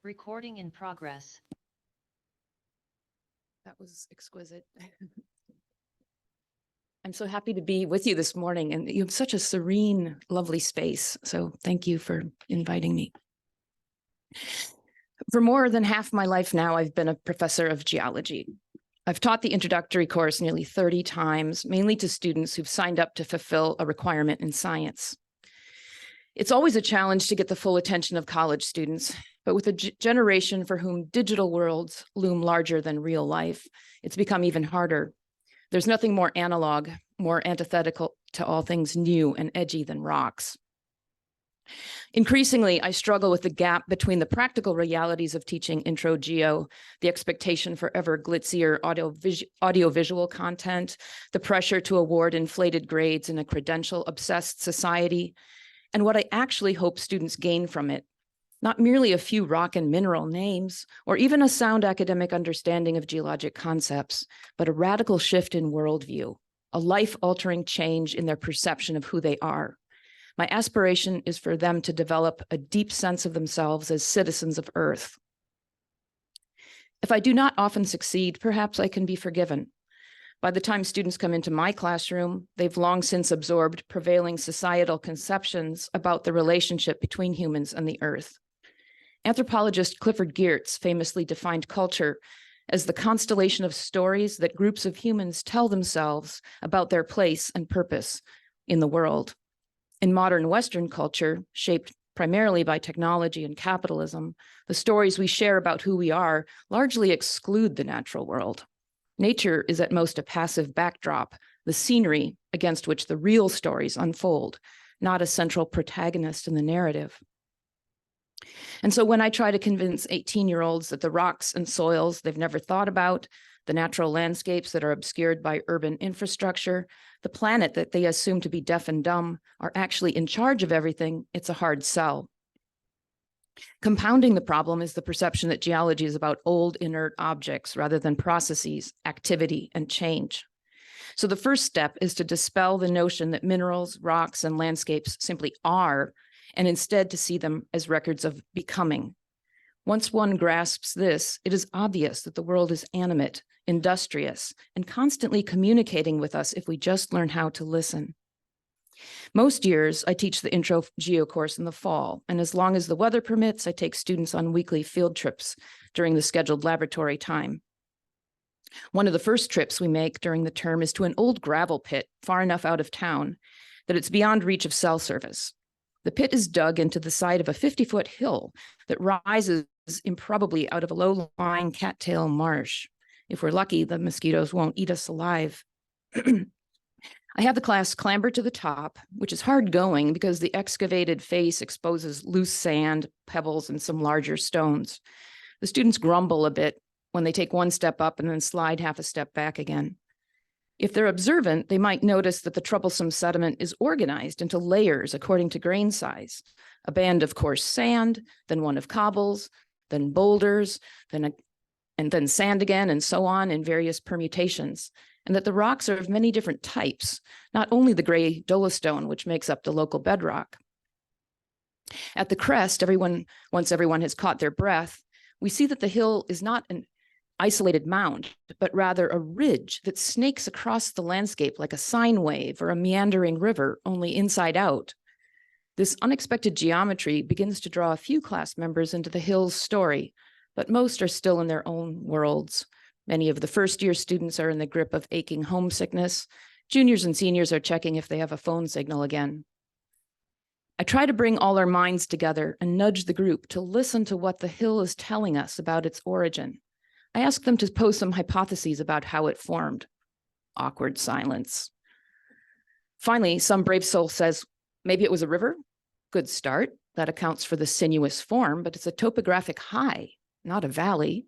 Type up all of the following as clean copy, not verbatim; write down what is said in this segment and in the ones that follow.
Recording in progress. That was exquisite. I'm so happy to be with you this morning, and you have such a serene, lovely space. So thank you for inviting me. For more than half my life now, I've been a professor of geology. I've taught the introductory course nearly 30 times, mainly to students who've signed up to fulfill a requirement in science. It's always a challenge to get the full attention of college students, but with a generation for whom digital worlds loom larger than real life, it's become even harder. There's nothing more analog, more antithetical to all things new and edgy than rocks. Increasingly, I struggle with the gap between the practical realities of teaching intro geo, the expectation for ever glitzier audiovisual content, the pressure to award inflated grades in a credential-obsessed society, and what I actually hope students gain from it. Not merely a few rock and mineral names, or even a sound academic understanding of geologic concepts, but a radical shift in worldview, a life-altering change in their perception of who they are. My aspiration is for them to develop a deep sense of themselves as citizens of Earth. If I do not often succeed, perhaps I can be forgiven. By the time students come into my classroom, they've long since absorbed prevailing societal conceptions about the relationship between humans and the Earth. Anthropologist Clifford Geertz famously defined culture as the constellation of stories that groups of humans tell themselves about their place and purpose in the world. In modern Western culture, shaped primarily by technology and capitalism, the stories we share about who we are largely exclude the natural world. Nature is at most a passive backdrop, the scenery against which the real stories unfold, not a central protagonist in the narrative. And so when I try to convince 18-year-olds that the rocks and soils they've never thought about, the natural landscapes that are obscured by urban infrastructure, the planet that they assume to be deaf and dumb are actually in charge of everything, it's a hard sell. Compounding the problem is the perception that geology is about old, inert objects rather than processes, activity, and change. So the first step is to dispel the notion that minerals, rocks, and landscapes simply are, and instead to see them as records of becoming. Once one grasps this, it is obvious that the world is animate, industrious, and constantly communicating with us if we just learn how to listen. Most years, I teach the Intro Geo course in the fall, and as long as the weather permits, I take students on weekly field trips during the scheduled laboratory time. One of the first trips we make during the term is to an old gravel pit far enough out of town that it's beyond reach of cell service. The pit is dug into the side of a 50-foot hill that rises improbably out of a low-lying cattail marsh. If we're lucky, the mosquitoes won't eat us alive. I have the class clamber to the top, which is hard going because the excavated face exposes loose sand, pebbles, and some larger stones. The students grumble a bit when they take one step up and then slide half a step back again. If they're observant, they might notice that the troublesome sediment is organized into layers according to grain size. A band of coarse sand, then one of cobbles, then boulders, and then sand again, and so on in various permutations. And that the rocks are of many different types, not only the gray dolostone, which makes up the local bedrock. At the crest, once everyone has caught their breath, we see that the hill is not an isolated mound, but rather a ridge that snakes across the landscape like a sine wave or a meandering river, only inside out. This unexpected geometry begins to draw a few class members into the hill's story, but most are still in their own worlds. Many of the first-year students are in the grip of aching homesickness. Juniors and seniors are checking if they have a phone signal again. I try to bring all our minds together and nudge the group to listen to what the hill is telling us about its origin. I ask them to pose some hypotheses about how it formed. Awkward silence. Finally, some brave soul says, maybe it was a river? Good start. That accounts for the sinuous form, but it's a topographic high, not a valley.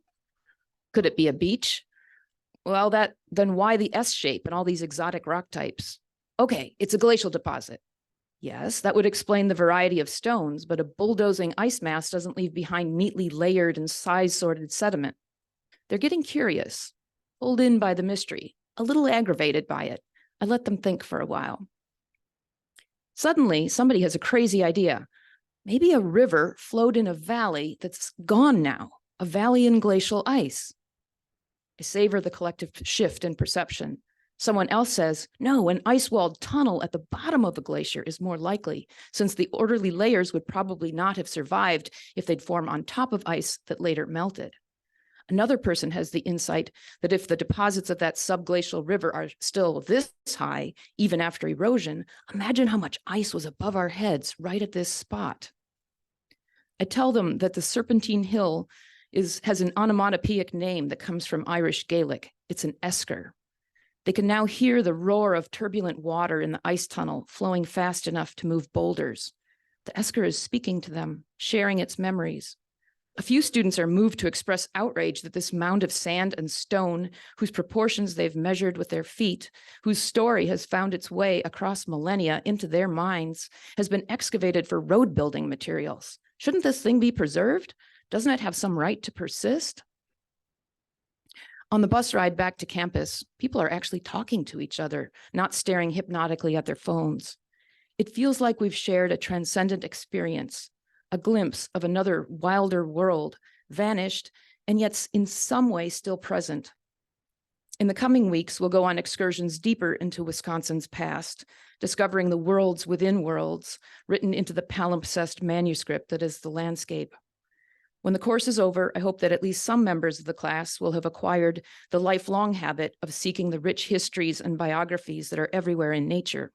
Could it be a beach? Well, then why the S shape and all these exotic rock types? Okay, it's a glacial deposit. Yes, that would explain the variety of stones, but a bulldozing ice mass doesn't leave behind neatly layered and size-sorted sediment. They're getting curious, pulled in by the mystery, a little aggravated by it. I let them think for a while. Suddenly, somebody has a crazy idea. Maybe a river flowed in a valley that's gone now, a valley in glacial ice. I savor the collective shift in perception. Someone else says, no, an ice-walled tunnel at the bottom of a glacier is more likely, since the orderly layers would probably not have survived if they'd form on top of ice that later melted. Another person has the insight that if the deposits of that subglacial river are still this high, even after erosion, imagine how much ice was above our heads right at this spot. I tell them that the Serpentine Hill has an onomatopoeic name that comes from Irish Gaelic. It's an esker. They can now hear the roar of turbulent water in the ice tunnel flowing fast enough to move boulders. The esker is speaking to them, sharing its memories. A few students are moved to express outrage that this mound of sand and stone, whose proportions they've measured with their feet, whose story has found its way across millennia into their minds, has been excavated for road building materials. Shouldn't this thing be preserved? Doesn't it have some right to persist? On the bus ride back to campus, people are actually talking to each other, not staring hypnotically at their phones. It feels like we've shared a transcendent experience, a glimpse of another wilder world, vanished, and yet in some way still present. In the coming weeks, we'll go on excursions deeper into Wisconsin's past, discovering the worlds within worlds written into the palimpsest manuscript that is the landscape. When the course is over, I hope that at least some members of the class will have acquired the lifelong habit of seeking the rich histories and biographies that are everywhere in nature.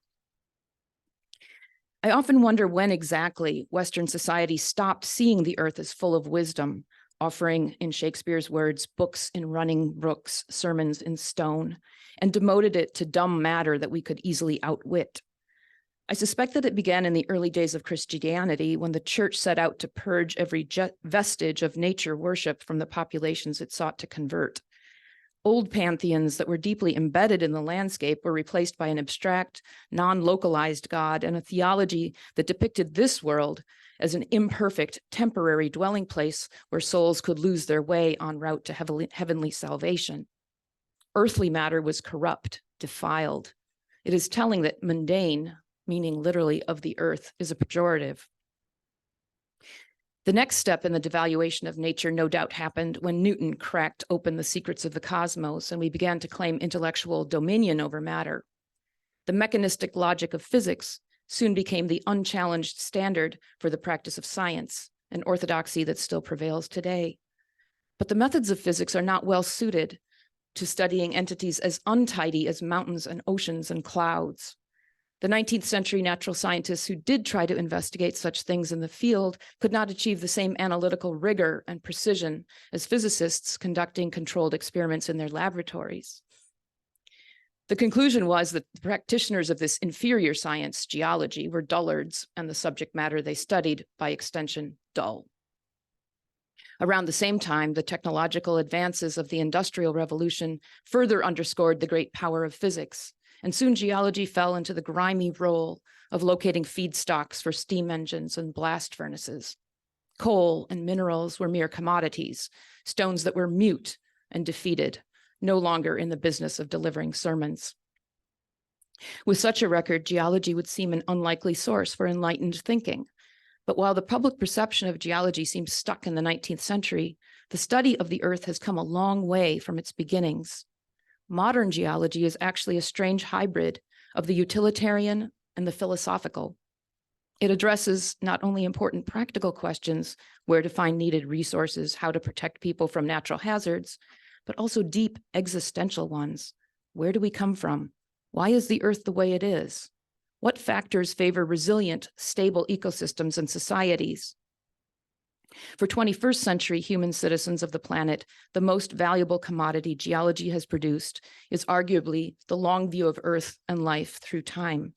I often wonder when exactly Western society stopped seeing the earth as full of wisdom, offering, in Shakespeare's words, books in running brooks, sermons in stone, and demoted it to dumb matter that we could easily outwit. I suspect that it began in the early days of Christianity when the church set out to purge every vestige of nature worship from the populations it sought to convert. Old pantheons that were deeply embedded in the landscape were replaced by an abstract, non-localized God and a theology that depicted this world as an imperfect, temporary dwelling place where souls could lose their way en route to heavenly salvation. Earthly matter was corrupt, defiled. It is telling that mundane, meaning literally of the earth, is a pejorative. The next step in the devaluation of nature no doubt happened when Newton cracked open the secrets of the cosmos and we began to claim intellectual dominion over matter. The mechanistic logic of physics soon became the unchallenged standard for the practice of science, an orthodoxy that still prevails today. But the methods of physics are not well suited to studying entities as untidy as mountains and oceans and clouds. The 19th century natural scientists who did try to investigate such things in the field could not achieve the same analytical rigor and precision as physicists conducting controlled experiments in their laboratories. The conclusion was that the practitioners of this inferior science, geology, were dullards, and the subject matter they studied, by extension, dull. Around the same time, the technological advances of the Industrial Revolution further underscored the great power of physics. And soon geology fell into the grimy role of locating feedstocks for steam engines and blast furnaces. Coal and minerals were mere commodities, stones that were mute and defeated, no longer in the business of delivering sermons. With such a record, geology would seem an unlikely source for enlightened thinking. But while the public perception of geology seems stuck in the 19th century, the study of the earth has come a long way from its beginnings. Modern geology is actually a strange hybrid of the utilitarian and the philosophical. It addresses not only important practical questions, where to find needed resources, how to protect people from natural hazards, but also deep existential ones. Where do we come from? Why is the earth the way it is? What factors favor resilient, stable ecosystems and societies? For 21st century human citizens of the planet, the most valuable commodity geology has produced is arguably the long view of Earth and life through time.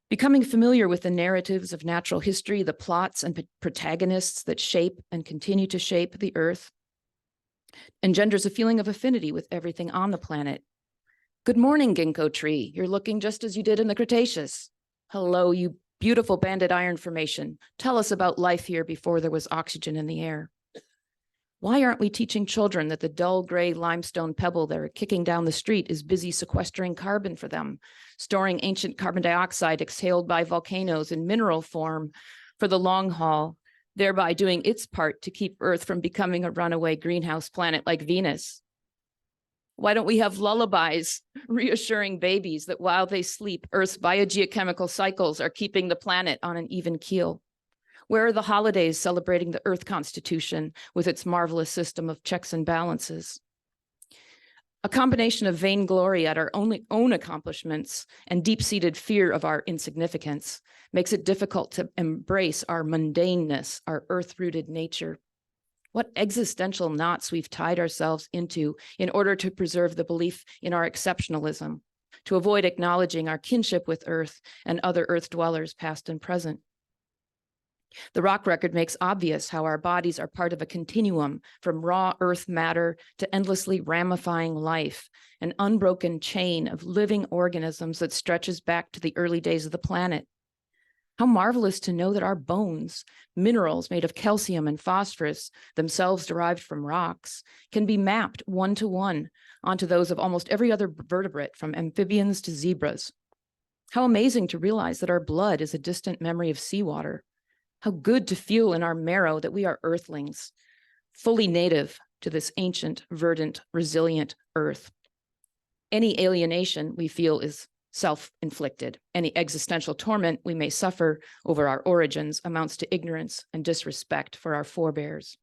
Becoming familiar with the narratives of natural history, the plots and protagonists that shape and continue to shape the Earth, engenders a feeling of affinity with everything on the planet. Good morning, ginkgo tree. You're looking just as you did in the Cretaceous. Hello, you beautiful banded iron formation. Tell us about life here before there was oxygen in the air. Why aren't we teaching children that the dull gray limestone pebble they're kicking down the street is busy sequestering carbon for them, storing ancient carbon dioxide exhaled by volcanoes in mineral form for the long haul, thereby doing its part to keep Earth from becoming a runaway greenhouse planet like Venus? Why don't we have lullabies reassuring babies that while they sleep, Earth's biogeochemical cycles are keeping the planet on an even keel? Where are the holidays celebrating the Earth Constitution with its marvelous system of checks and balances? A combination of vainglory at our own accomplishments and deep-seated fear of our insignificance makes it difficult to embrace our mundaneness, our earth-rooted nature. What existential knots we've tied ourselves into in order to preserve the belief in our exceptionalism, to avoid acknowledging our kinship with Earth and other Earth dwellers, past and present. The rock record makes obvious how our bodies are part of a continuum from raw Earth matter to endlessly ramifying life, an unbroken chain of living organisms that stretches back to the early days of the planet. How marvelous to know that our bones, minerals made of calcium and phosphorus, themselves derived from rocks, can be mapped one-to-one onto those of almost every other vertebrate, from amphibians to zebras. How amazing to realize that our blood is a distant memory of seawater. How good to feel in our marrow that we are Earthlings, fully native to this ancient, verdant, resilient Earth. Any alienation we feel is self-inflicted. Any existential torment we may suffer over our origins amounts to ignorance and disrespect for our forebears.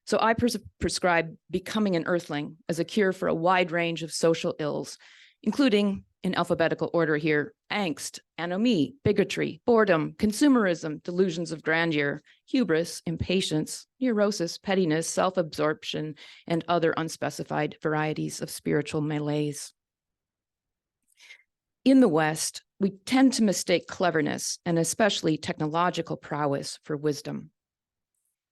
So I prescribe becoming an Earthling as a cure for a wide range of social ills, including, in alphabetical order here, angst, anomie, bigotry, boredom, consumerism, delusions of grandeur, hubris, impatience, neurosis, pettiness, self-absorption, and other unspecified varieties of spiritual malaise. In the West, we tend to mistake cleverness and especially technological prowess for wisdom.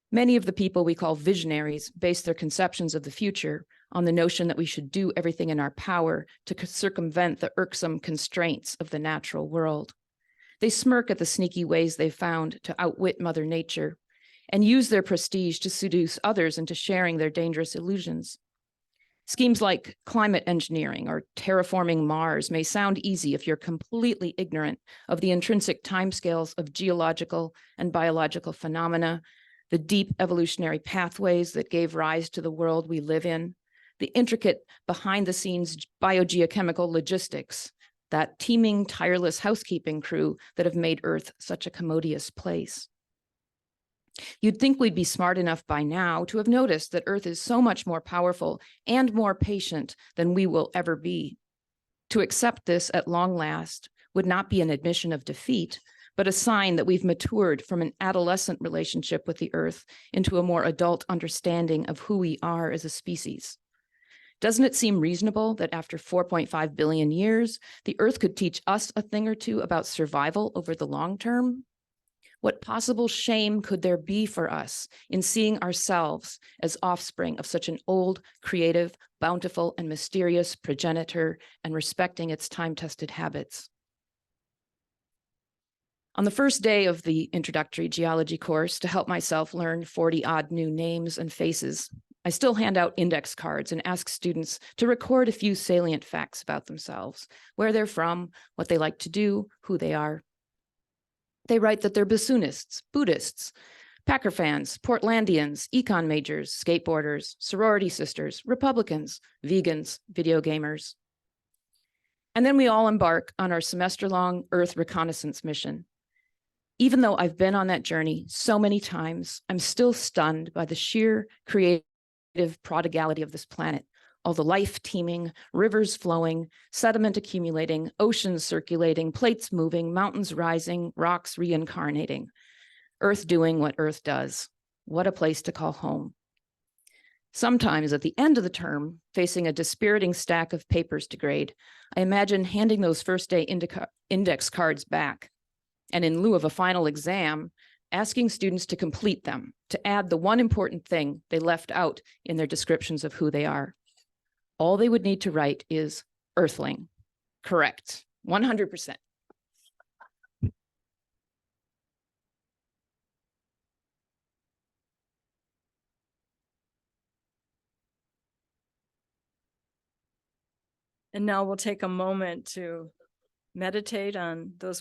Many of the people we call visionaries base their conceptions of the future on the notion that we should do everything in our power to circumvent the irksome constraints of the natural world. They smirk at the sneaky ways they've found to outwit Mother Nature and use their prestige to seduce others into sharing their dangerous illusions. Schemes like climate engineering or terraforming Mars may sound easy if you're completely ignorant of the intrinsic timescales of geological and biological phenomena, the deep evolutionary pathways that gave rise to the world we live in, the intricate behind-the-scenes biogeochemical logistics, that teeming, tireless housekeeping crew that have made Earth such a commodious place. You'd think we'd be smart enough by now to have noticed that Earth is so much more powerful and more patient than we will ever be. To accept this at long last would not be an admission of defeat, but a sign that we've matured from an adolescent relationship with the Earth into a more adult understanding of who we are as a species. Doesn't it seem reasonable that after 4.5 billion years, the Earth could teach us a thing or two about survival over the long term? What possible shame could there be for us in seeing ourselves as offspring of such an old, creative, bountiful, and mysterious progenitor and respecting its time-tested habits? On the first day of the introductory geology course, to help myself learn 40-odd new names and faces, I still hand out index cards and ask students to record a few salient facts about themselves, where they're from, what they like to do, who they are. They write that they're bassoonists, Buddhists, Packer fans, Portlandians, econ majors, skateboarders, sorority sisters, Republicans, vegans, video gamers. And then we all embark on our semester-long Earth reconnaissance mission. Even though I've been on that journey so many times, I'm still stunned by the sheer creative prodigality of this planet. All the life teeming, rivers flowing, sediment accumulating, oceans circulating, plates moving, mountains rising, rocks reincarnating. Earth doing what Earth does. What a place to call home. Sometimes at the end of the term, facing a dispiriting stack of papers to grade, I imagine handing those first day index cards back, and in lieu of a final exam, asking students to complete them, to add the one important thing they left out in their descriptions of who they are. All they would need to write is Earthling. Correct, 100%. And now we'll take a moment to meditate on those